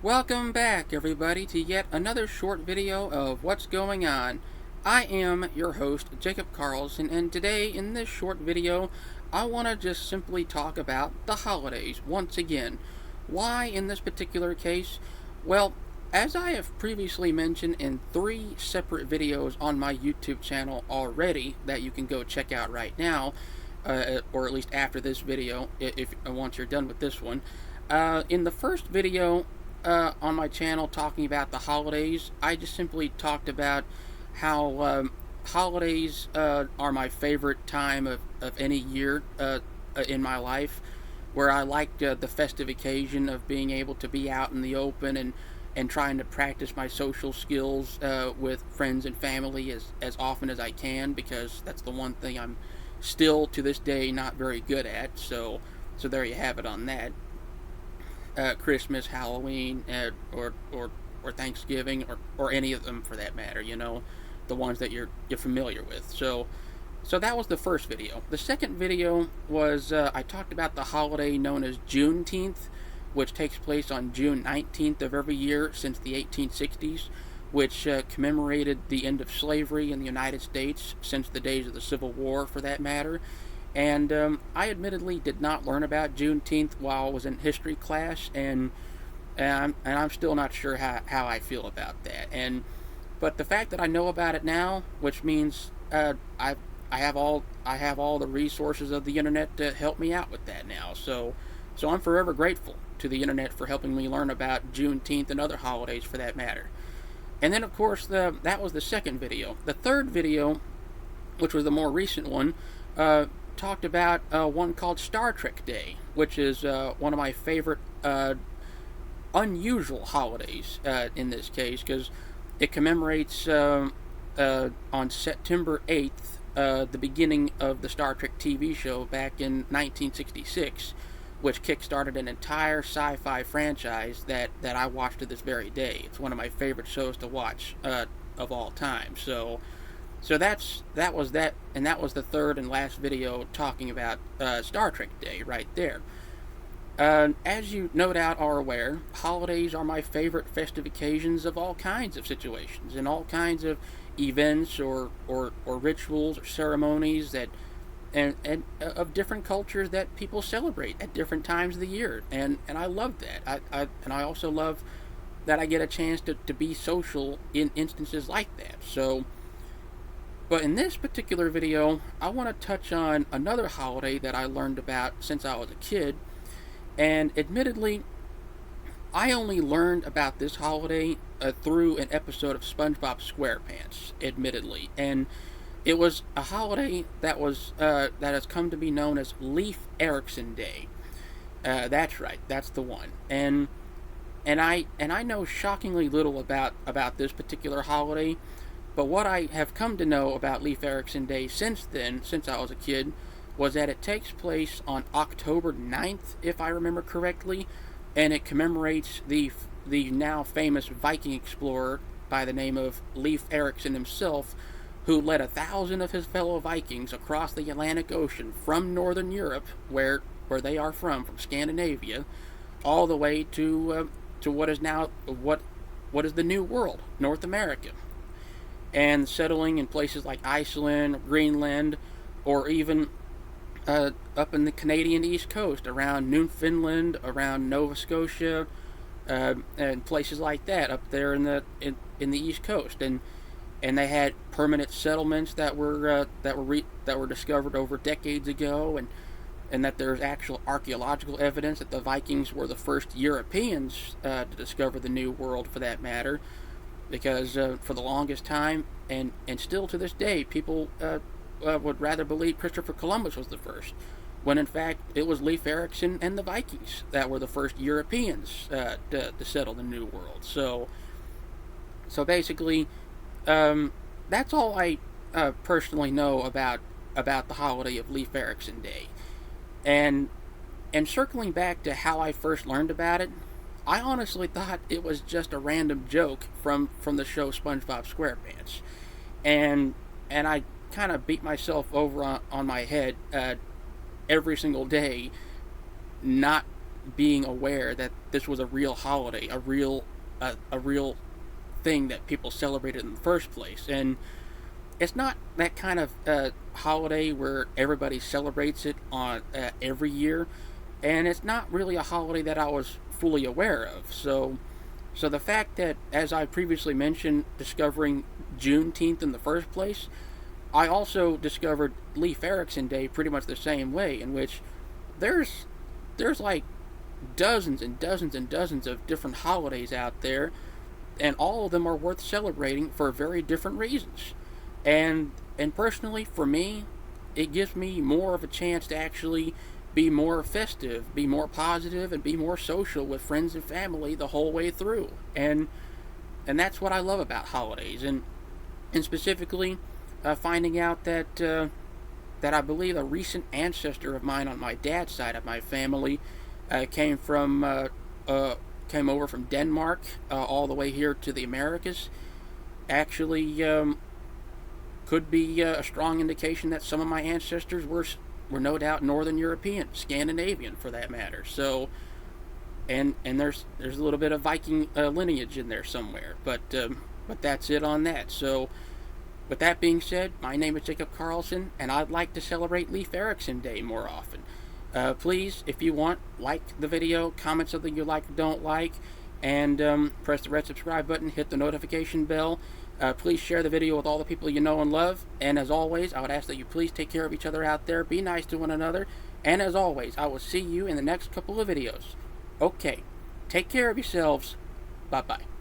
Welcome back, everybody, to yet another short video of what's going on. I am your host, Jacob Carlson, and today in this short video, I want to just simply talk about the holidays once again. Why in this particular case? Well, as I have previously mentioned in 3 separate videos on my YouTube channel already that you can go check out right now, or at least after this video, if once you're done with this one. In the first video, on my channel talking about the holidays, I just simply talked about how holidays are my favorite time of any year in my life, where I like the festive occasion of being able to be out in the open and trying to practice my social skills with friends and family as often as I can, because that's the one thing I'm still to this day not very good at. So there you have it on that. Christmas, Halloween, or Thanksgiving, or any of them for that matter. The ones that you're familiar with. So that was the first video. The second video was I talked about the holiday known as Juneteenth, which takes place on June 19th of every year since the 1860s, which commemorated the end of slavery in the United States since the days of the Civil War, for that matter. And I admittedly did not learn about Juneteenth while I was in history class, and I'm still not sure how I feel about that. But the fact that I know about it now, which means I have all the resources of the internet to help me out with that now. So I'm forever grateful to the internet for helping me learn about Juneteenth and other holidays for that matter. And then, of course, that was the second video. The third video, which was the more recent one, talked about one called Star Trek Day, which is one of my favorite unusual holidays in this case, because it commemorates on September 8th the beginning of the Star Trek TV show back in 1966, which kickstarted an entire sci-fi franchise that I watch to this very day. It's one of my favorite shows to watch of all time. So that was that, and that was the third and last video talking about Star Trek Day right there. As you no doubt are aware, holidays are my favorite festive occasions of all kinds of situations and all kinds of events or rituals or ceremonies and of different cultures that people celebrate at different times of the year, and I love that. I also love that I get a chance to be social in instances like that. But in this particular video, I want to touch on another holiday that I learned about since I was a kid. And admittedly, I only learned about this holiday through an episode of SpongeBob SquarePants, admittedly. And it was a holiday that has come to be known as Leif Erikson Day. That's right, that's the one. And I know shockingly little about this particular holiday. But what I have come to know about Leif Erikson Day since I was a kid, was that it takes place on October 9th, if I remember correctly, and it commemorates the now famous Viking explorer by the name of Leif Erikson himself, who led 1,000 of his fellow Vikings across the Atlantic Ocean from Northern Europe, where they are from Scandinavia, all the way to what is now what is the New World, North America, and settling in places like Iceland, Greenland, or even up in the Canadian East Coast, around Newfoundland, around Nova Scotia, and places like that up there in the East Coast, and they had permanent settlements that were discovered over decades ago, and that there's actual archaeological evidence that the Vikings were the first Europeans to discover the New World, for that matter. Because for the longest time, and still to this day, people would rather believe Christopher Columbus was the first, when in fact it was Leif Erikson and the Vikings that were the first Europeans to settle the New World. So basically, that's all I personally know about the holiday of Leif Erikson Day. And circling back to how I first learned about it, I honestly thought it was just a random joke from the show SpongeBob SquarePants, and I kind of beat myself over on my head every single day, not being aware that this was a real holiday, a real thing that people celebrated in the first place. And it's not that kind of holiday where everybody celebrates it on every year, and it's not really a holiday that I was fully aware of. So the fact that, as I previously mentioned, discovering Juneteenth in the first place, I also discovered Leif Erikson Day pretty much the same way, in which there's like dozens and dozens and dozens of different holidays out there, and all of them are worth celebrating for very different reasons. And personally, for me, it gives me more of a chance to actually be more festive, be more positive, and be more social with friends and family the whole way through. And that's what I love about holidays, and specifically finding out that I believe a recent ancestor of mine on my dad's side of my family came over from Denmark all the way here to the Americas. Actually, could be a strong indication that some of my ancestors were no doubt Northern European, Scandinavian for that matter. So, and there's a little bit of Viking lineage in there somewhere, but that's it on that. So, with that being said, my name is Jacob Carlson, and I'd like to celebrate Leif Erikson Day more often. Please, if you want, like the video, comment something you like or don't like, and press the red subscribe button, hit the notification bell. Please share the video with all the people you know and love. And as always, I would ask that you please take care of each other out there. Be nice to one another. And as always, I will see you in the next couple of videos. Okay, take care of yourselves. Bye-bye.